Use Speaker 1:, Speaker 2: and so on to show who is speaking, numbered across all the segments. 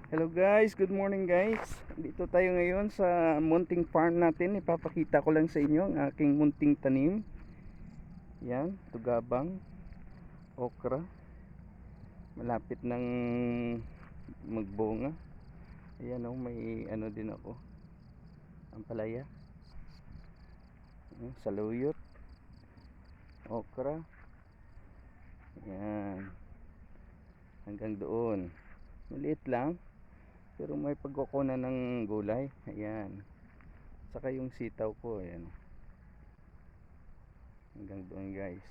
Speaker 1: Hello guys, good morning guys. Dito tayo ngayon sa munting farm natin. Ipapakita ko lang sa inyo ang aking munting tanim. Yan, tugabang, okra. Malapit ng magbunga. Ayan oh, may ano din ako. Ampalaya. Saluyot, okra. Yan. Hanggang doon. Maliit lang. Pero may pagkukunan ng gulay. Ayan. Saka yung sitaw ko. Ayan. Hanggang doon guys.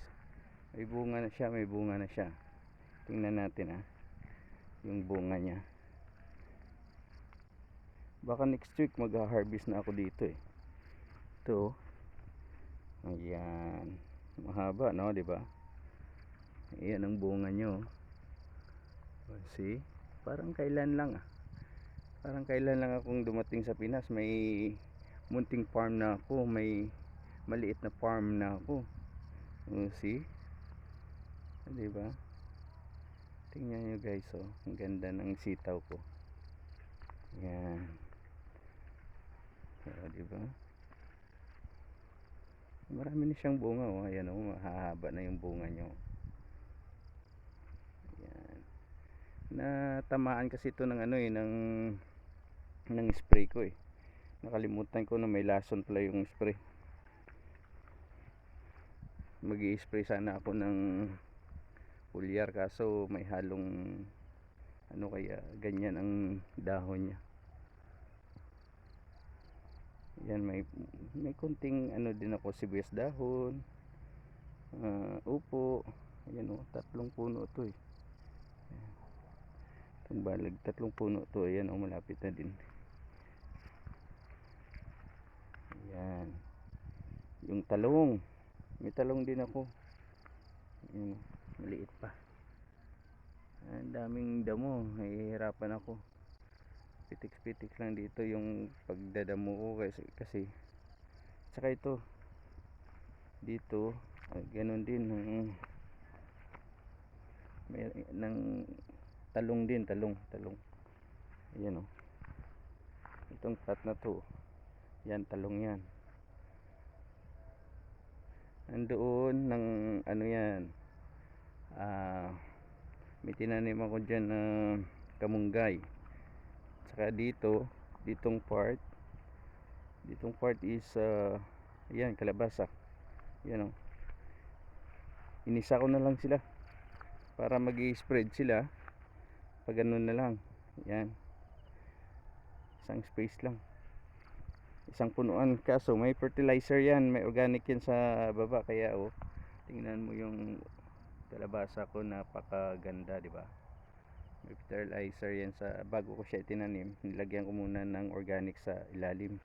Speaker 1: May bunga na siya. May bunga na siya. Tingnan natin yung bunga niya. Baka next week mag-harvest na ako dito Ito. Ayan. Mahaba no, di ba? Ayan ang bunga niyo. See? Parang kailan lang Parang kailan lang akong dumating sa Pinas, may munting farm na ako, may maliit na farm na ako. See? Diba? Tingnan nyo guys, ang ganda ng sitaw ko. Yan. Diba? Marami na siyang bunga ayan mahahaba na yung bunga nyo. Yan. Natamaan kasi ito ng ng spray ko nakalimutan ko na may lason pala yung spray. Mag-i-spray sana ako ng pulyar kaso may halong kaya ganyan ang dahon niya. Yan, may kunting din ako, sibuyas dahon, upo. Ayan tatlong puno to itong balag, tatlong puno to. Ayan malapit na din. Ayan. Yung talong, may talong din ako. Ayan, maliit pa. Ang daming damo, nahihirapan ako. Pitik-pitik lang dito yung pagdadamo ko kasi saka ito dito ganun din may ng talong din, talong. Ayan itong pat na to, yan talong yan. Andoon ng yan, may tinanim ako dyan na kamunggay. Saka ditong part is yan, kalabasa. Yan inisa ko na lang sila para mag-i-spread sila pag ganun na lang. Yan, isang space lang, isang punuan, kaso may fertilizer yan, may organic yan sa baba, kaya tingnan mo yung kalabasa ko, napakaganda, di ba? May fertilizer yan bago ko siya itinanim, nilagyan ko muna ng organic sa ilalim.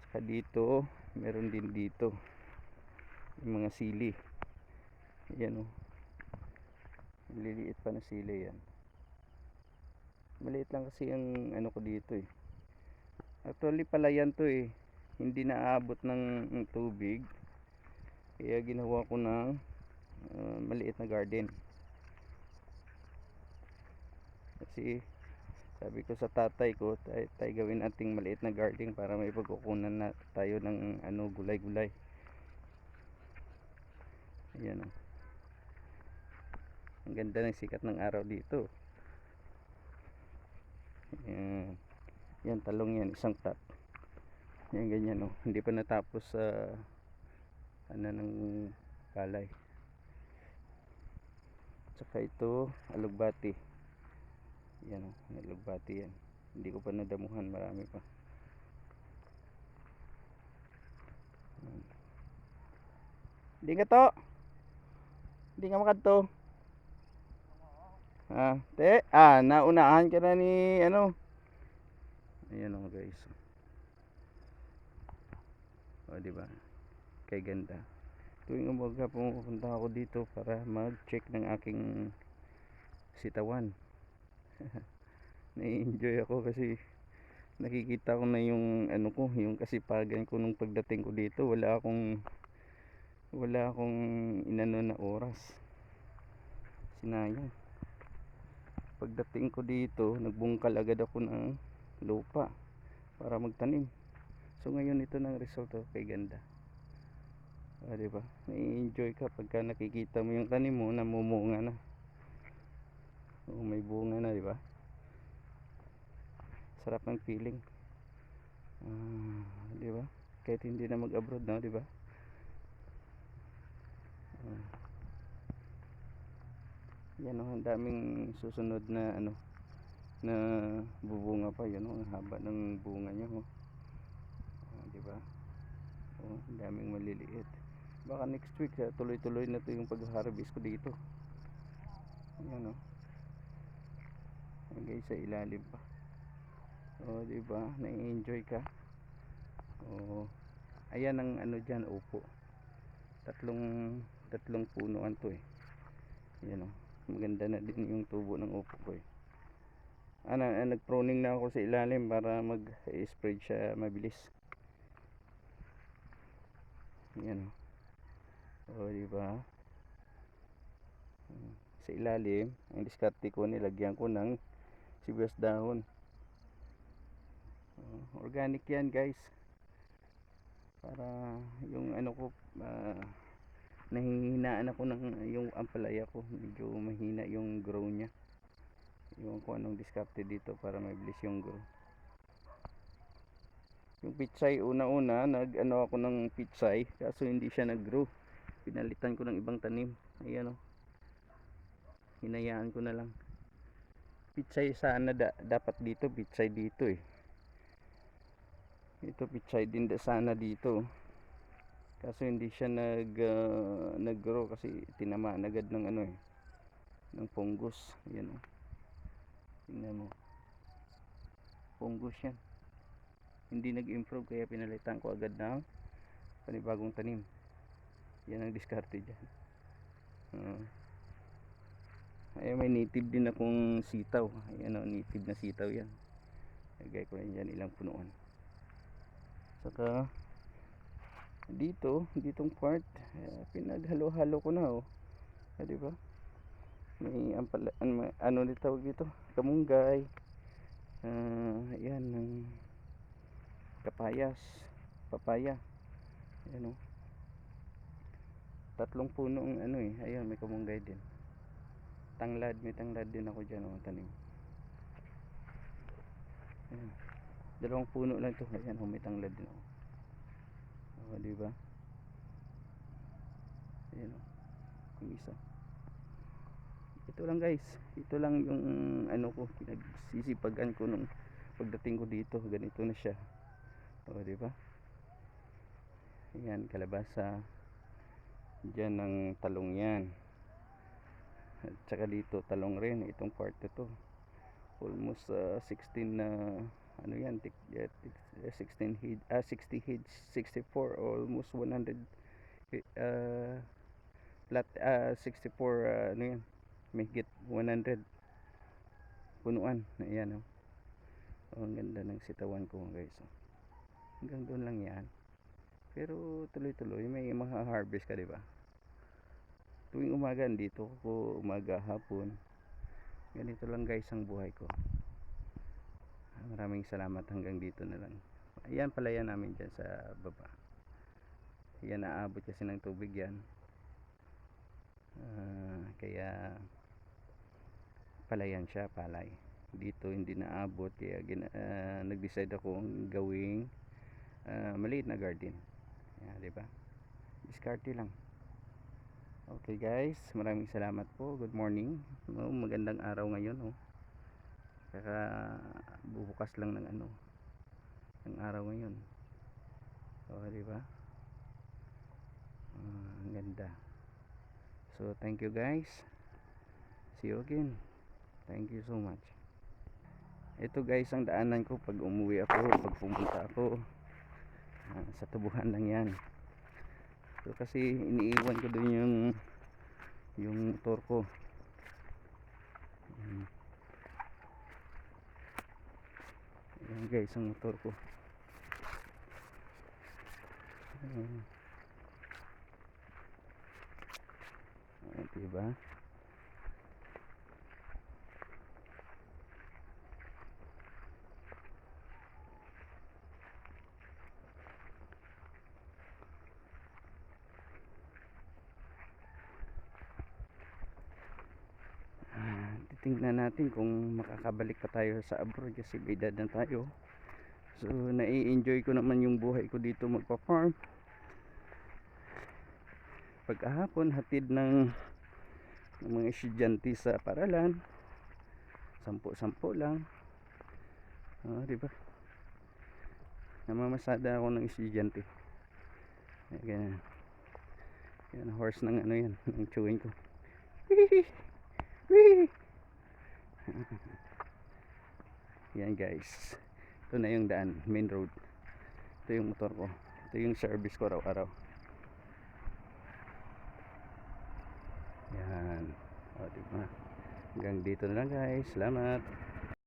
Speaker 1: Saka dito meron din dito yung mga sili. Ayan maliliit pa na sili yan. Maliit lang kasi ang ko dito actually palayan to hindi naaabot ng tubig, kaya ginawa ko ng maliit na garden. Kasi sabi ko sa tatay ko, tayo gawin nating maliit na garden para may pagkukunan na tayo ng gulay-gulay. Ayan ang ganda ng sikat ng araw dito. Yan talong yan, isang tot. Yan ganyan hindi pa natapos sa ng palay. Saka ito alugbati. Yan alugbati yan, hindi ko pa nadamuhan, marami pa. Hindi ka to, hindi ka makadto naunahan ka na ni ayan guys, diba kay ganda. Tuwing umaga pumunta ako dito para mag-check ng aking sitawan. Nai-enjoy ako kasi nakikita ko na yung yung kasipagan ko nung pagdating ko dito. Wala akong inano na oras, sinayang. Pagdating ko dito, nagbungkal agad ako ng lupa para magtanim. So ngayon ito ng resulta, kay ganda. Diba? Nai-enjoy ka pagka nakikita mo yung tanim mo namumunga na. May bunga na, diba? Sarap ng feeling. Diba? Kahit hindi na mag-abroad na, diba? Yan ang daming susunod na ano na bubunga pa, yun ang haba ng bunga niya, diba? Ang daming maliliit. Baka next week tuloy-tuloy na to yung pag-harvest ko dito. Yan hanggang sa ilalim pa. Diba? Na-enjoy ka. Ayan ang ano dyan, upo. Tatlong punuan to eh. Yan maganda na din yung tubo ng upo ko eh. Nag-pruning na ako sa ilalim para mag-spread siya mabilis. Yan diba? Sa ilalim, ang diskarte ko, nilagyan ko ng sibuyas dahon. Organic yan guys. Para yung ano ko, nahihinaan ako ng yung ampalaya ko, medyo mahina yung grow nya. Yung kung anong diskarte dito para mabilis yung grow. Yung pitsay, una-una nag-ano ako ng pitsay, kaso hindi siya nag-grow. Pinalitan ko ng ibang tanim. Ayan hinayaan ko na lang. Pitsay sana dapat dito, pitsay dito eh. Ito pitsay din sana dito. Kaso hindi siya nag-grow kasi tinamaan agad ng ano eh, ng fungus. Yan tingnan mo, fungus yan, hindi nag-improve, kaya pinalitan ko agad ng panibagong tanim. Yan ang diskarte dyan. May native din akong sitaw. Ayan native na sitaw yan. Lagay ko rin dyan ilang punuan. Saka ditong part, pinaghalo-halo ko na diba? May ano nito tawag dito, kamunggay, ayan ng papaya. Ayan tatlong puno ang ano eh. Ayan, may kamunggay din. May tanglad din ako dyan tanim. Ayan, dalawang puno lang ito. Ayan may tanglad din ako. Diba? Ayan yung isa. Ito lang guys, ito lang yung ano ko, pinagsisipagan ko nung pagdating ko dito. Ganito na siya. Diba? Ayan, kalabasa. Diyan ng talong yan. At saka dito talong rin. Itong part ito almost 16 na ano yan, 16 head, 60 heads, 64, almost 100 flat, 64 ano yan, mahigit 100 punuan. Ayan ang ganda ng sitawan ko guys. Hanggang doon lang yan, pero tuloy-tuloy may mga harvest ka, diba? Tuwing umaga dito ko, umaga, hapon. Ganito lang guys ang buhay ko. Maraming salamat, hanggang dito na lang. Ayan palayan namin dyan sa baba. Yan, naabot kasi ng tubig yan. Kaya palayan siya, palay. Dito hindi naabot, kaya nag-decide ako gawing maliit na garden. Ayan, diba? Diskarte lang. Okay guys, maraming salamat po. Good morning. Magandang araw ngayon. Kaka bubukas lang ng ano, ng araw ngayon. Diba? Ang ganda. So thank you guys. See you again. Thank you so much. Ito guys ang daanan ko pag umuwi ako, pag pumunta ako. Sa tubuhan lang yan. So kasi iniiwan ko dun yung motor ko. Ayan guys ang motor ko. Diba? tingnan natin kung makakabalik pa tayo sa abroad kasi may edad na tayo. So nai-enjoy ko naman yung buhay ko dito magpa-farm. Pagkahapon hatid ng mga estudyante sa paralan, 10-10 lang. Diba? Namamasada ako ng estudyante. Ganyan. Yan, horse ng ano yan, ng chewing ko. Yan guys, ito na yung daan, main road. Ito yung motor ko, ito yung service ko araw-araw. Yan, o diba, hanggang dito na lang guys, salamat.